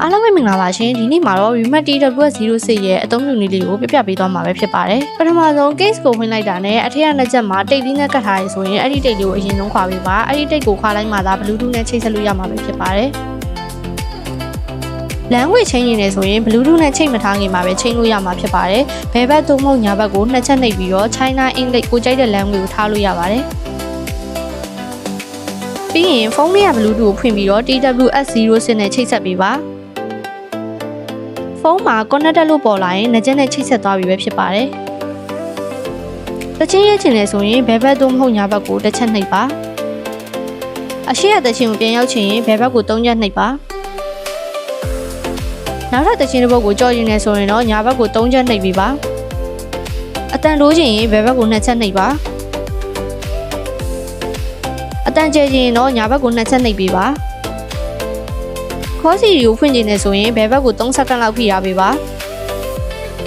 အားလုံးပဲမင်္ဂလာပါရှင်ဒီနေ့မှာတော့ Remote TWS06 ရဲ့အသုံးပြုနည်းလေးကိုပြပြပေးသွားမှာပဲဖြစ်ပါတယ်ပထမဆုံး case ကိုဝင်လိုက်တာနဲ့အထက်ကနှစ်ချက်မှာတိတ်လေးနဲ့ကတ်ထားရဆိုရင်အဲ့ဒီတိတ်လေးကိုအရင်ဆုံးခွာပေးပါအဲ့ဒီတိတ်ကိုခွာလိုက်မှသာ Bluetooth နဲ့ချိတ်ဆက်လို့ရမှာပဲဖြစ်ပါတယ်language ချင်းရင်လည်းဆိုရင် Bluetooth နဲ့ချိတ်မထားခင်မှာပဲချိန်လို့ရမှာဖြစ်ပါတယ်ဘယ်ဘက်သို့မဟုတ်ညာဘက်ကိုနှစ်ချက်နှိပ်ပြီးတော့ China English ကိုကြိုက်တဲ့ language ကိုထားလို့ရပါတယ်ပြီးရင်ဖုန်းလေးက Bluetooth ကိုဖွင့်ပြီးတော့ TWS06 နဲ့ချိတ်ဆက်ပေးပါဖုန်းမှာ connect လို့ပေါ်လာရင်နှစ်ချက်နဲ့ချိတ်ဆက်သွားပြီပဲဖြစ်ပါတယ်။တချင်းရချင်လေဆိုရင်ဘယ်ဘက်သို့မဟုတ်ညာဘက်ကိုတစ်ချက်နှိပ်ပါ။အရှိရတချင်းကိုပြန်ရောက်ချင်ရင်ဘယ်ဘက်ကိုသုံးချက်နှိပ်ပါ။နောက်ထပ်တချင်းတစ်ပုဒ်ကိုကြော်ရင်လေဆိုရင်တော့ညာဘက်ကိုသုံးချက်နှိပ်ပြီးပါ။အတန်လိုးချင်ရင်ဘယ်ဘက်ကိုနှစ်ချက်နှိပ်ပါ။အတန်ကျဲချင်ရင်တော့ညာဘက်ကိုနှစ်ချက်နှိပ်ပြီးပါ။ခေါ်စီရီကိုဖွင့်ကျင်နေဆိုရင်ဘယ်ဘက်ကို3စက္ကန့်လောက်ဖိထားပေးပါ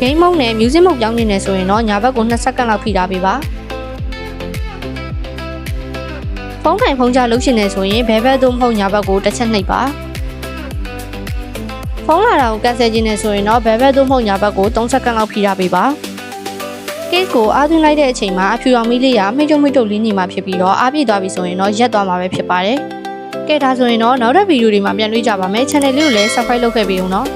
Game mode နဲ့ Music mode ပြောင်းနေနေဆိုရင်တော့ညာဘက်ကို2စက္ကန့်လောက်ဖိထားပေးပါဖုန်းထိုင်ဖုန်းချလုပ်ရှင်နေဆိုရင်ဘယ်ဘက်သို့မဟုတ်ညာဘက်ကိုတစ်ချက်နှိပ်ပါဖုန်းလာတာကိုကန်ဆယ်ခြင်းနေဆိုရင်တော့ဘယ်ဘက်သို့မဟုတ်ညာဘက်ကို3စက္ကန့်လောက်ဖိထားပေးပါ Case ကိုအားသွင်းလိုက်တဲ့အချိန်မှာအဖြူရောင်မီးလေးကမိတ်တုံလေးနေမှာဖြစ်ပြီးတော့အားပြည့်သွားပြီဆိုရင်တော့ရက်သွားမှာပဲဖြစ်ပါတယ်ကဲဒါဆိုရင်တော့နောက်တဲ့ဗီဒီယိုတွေမှာပြန်တွေ့ကြပါမယ် channel လေးကိုလည်း subscribe လုပ်ခဲ့ပေးဦးနော်